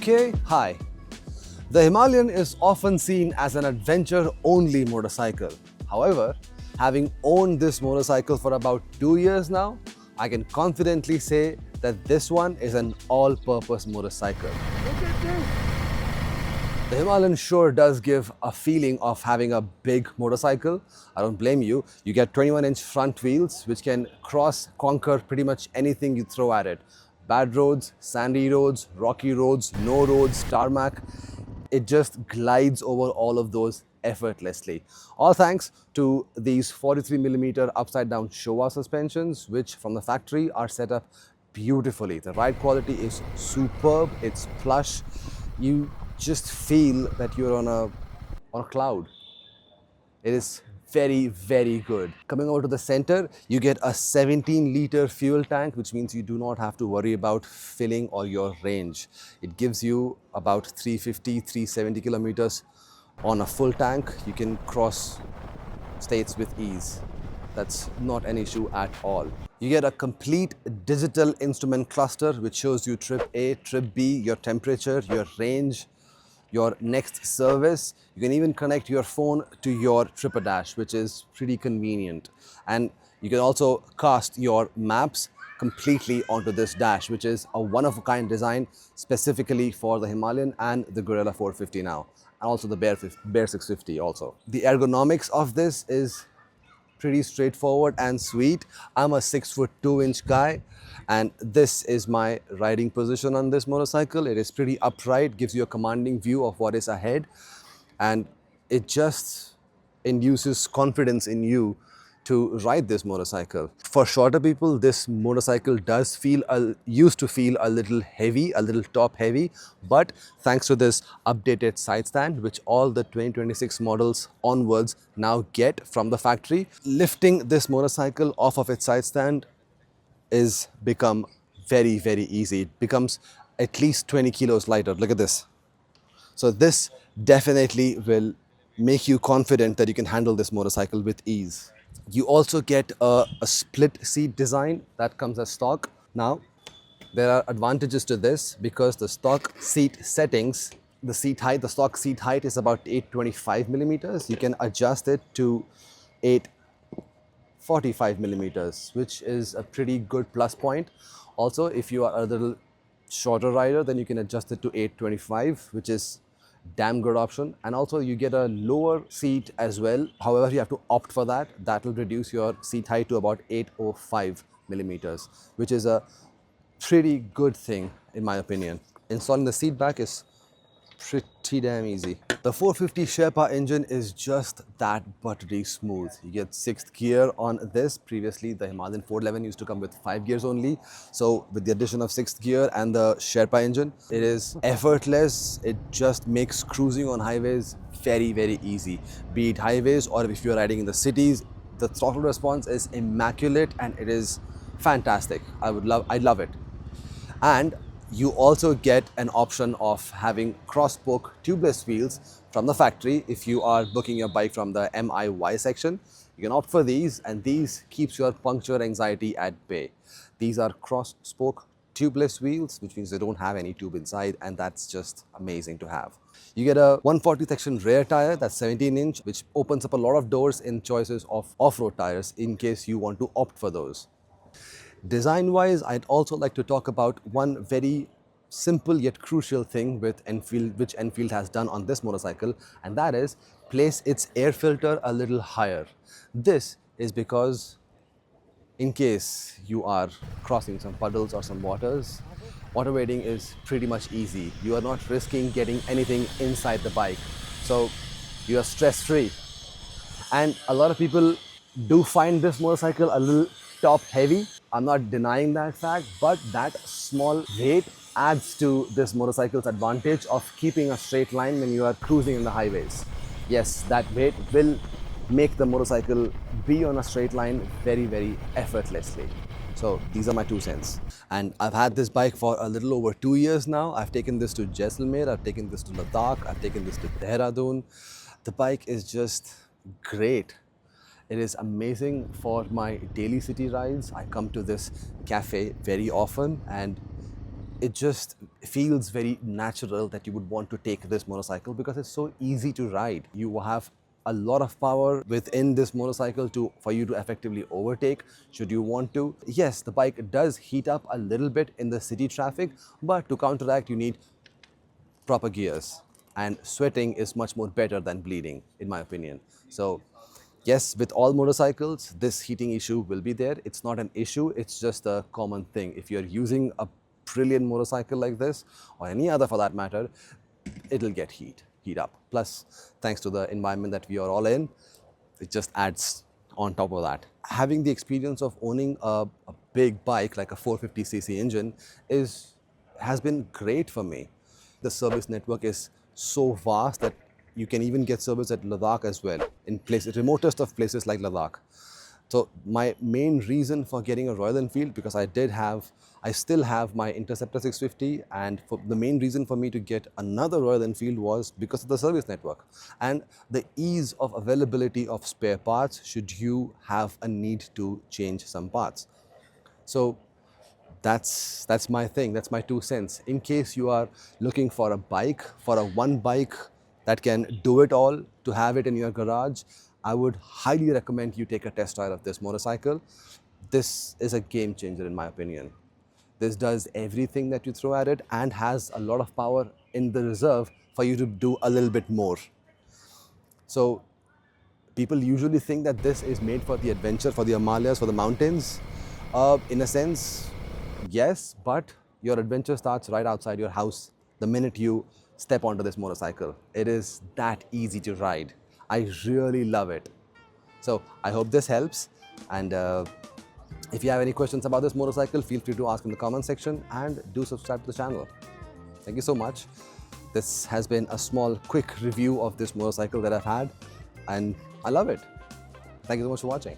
Okay, hi. The Himalayan is often seen as an adventure-only motorcycle. However, having owned this motorcycle for about 2 years now, I can confidently say that this one is an all-purpose motorcycle. Look at this! The Himalayan sure does give a feeling of having a big motorcycle. I don't blame you. You get 21-inch front wheels which can conquer pretty much anything you throw at it. Bad roads, sandy roads, rocky roads, no roads, tarmac. It just glides over all of those effortlessly. All thanks to these 43mm upside down Showa suspensions, which from the factory are set up beautifully. The ride quality is superb, it's plush. You just feel that you're on a cloud. It is very, very good. Coming over to the center, you get a 17-liter fuel tank, which means you do not have to worry about filling or your range. It gives you about 350, 370 kilometers on a full tank. You can cross states with ease. That's not an issue at all. You get a complete digital instrument cluster, which shows you trip A, trip B, your temperature, your range, your next service. You can even connect your phone to your TripAdash, which is pretty convenient. And you can also cast your maps completely onto this dash, which is a one-of-a-kind design specifically for the Himalayan and the Gorilla 450 now, and also the Bear 650 also. The ergonomics of this is pretty straightforward and sweet. I'm a 6'2" guy, and this is my riding position on this motorcycle. It is pretty upright, gives you a commanding view of what is ahead, and it just induces confidence in you to ride this motorcycle. For shorter people, this motorcycle used to feel a little heavy, a little top heavy, but thanks to this updated side stand, which all the 2026 models onwards now get from the factory, lifting this motorcycle off of its side stand is become very, very easy. It becomes at least 20 kilos lighter. Look at this. So this definitely will make you confident that you can handle this motorcycle with ease. You also get a split seat design that comes as stock. Now, there are advantages to this because the stock seat settings, the stock seat height is about 825 millimeters. You can adjust it to 845 millimeters, which is a pretty good plus point. Also, if you are a little shorter rider, then you can adjust it to 825, which is damn good option. And also you get a lower seat as well. However, you have to opt for that. That will reduce your seat height to about 805 millimeters, which is a pretty good thing in my opinion. Installing the seat back is pretty damn easy. The 450 Sherpa engine is just that buttery smooth. You get 6th gear on this. Previously, the Himalayan 411 used to come with 5 gears only. So with the addition of 6th gear and the Sherpa engine, it is effortless. It just makes cruising on highways very, very easy. Be it highways or if you're riding in the cities, the throttle response is immaculate and it is fantastic. I love it. And you also get an option of having cross-spoke tubeless wheels from the factory. If you are booking your bike from the MIY section, you can opt for these, and these keeps your puncture anxiety at bay. These are cross-spoke tubeless wheels, which means they don't have any tube inside, and that's just amazing to have. You get a 140 section rear tire that's 17-inch, which opens up a lot of doors in choices of off-road tires in case you want to opt for those. Design-wise, I'd also like to talk about one very simple yet crucial thing with Enfield, which Enfield has done on this motorcycle, and that is place its air filter a little higher. This is because in case you are crossing some puddles or some waters, water wading is pretty much easy. You are not risking getting anything inside the bike, so you are stress-free. And a lot of people do find this motorcycle a little top heavy. I'm not denying that fact, but that small weight adds to this motorcycle's advantage of keeping a straight line when you are cruising in the highways. Yes, that weight will make the motorcycle be on a straight line very, very effortlessly. So these are my 2 cents. And I've had this bike for a little over 2 years now. I've taken this to Jaisalmer, I've taken this to Ladakh, I've taken this to Dehradun. The bike is just great. It is amazing for my daily city rides. I come to this cafe very often and it just feels very natural that you would want to take this motorcycle because it's so easy to ride. You have a lot of power within this motorcycle for you to effectively overtake should you want to. Yes, the bike does heat up a little bit in the city traffic, but to counteract you need proper gears, and sweating is much more better than bleeding in my opinion. So yes, with all motorcycles this heating issue will be there. It's not an issue, it's just a common thing. If you're using a brilliant motorcycle like this or any other for that matter, it'll get heat up. Plus, thanks to the environment that we are all in, it just adds on top of that. Having the experience of owning a big bike like a 450cc engine has been great for me. The service network is so vast that you can even get service at Ladakh as well, in remotest of places like Ladakh. So my main reason for getting a Royal Enfield, because I still have my Interceptor 650, and the main reason for me to get another Royal Enfield was because of the service network and the ease of availability of spare parts should you have a need to change some parts. So that's my thing, that's my 2 cents. In case you are looking for a bike, for a one bike that can do it all, to have it in your garage, I would highly recommend you take a test ride of this motorcycle. This is a game changer in my opinion. This does everything that you throw at it and has a lot of power in the reserve for you to do a little bit more. So people usually think that this is made for the adventure, for the Himalayas, for the mountains. In a sense, yes, but your adventure starts right outside your house the minute you step onto this motorcycle. It is that easy to ride. I really love it. So I hope this helps, and if you have any questions about this motorcycle, feel free to ask in the comment section, and do subscribe to the channel. Thank you so much. This has been a small quick review of this motorcycle that I've had, and I love it. Thank you so much for watching.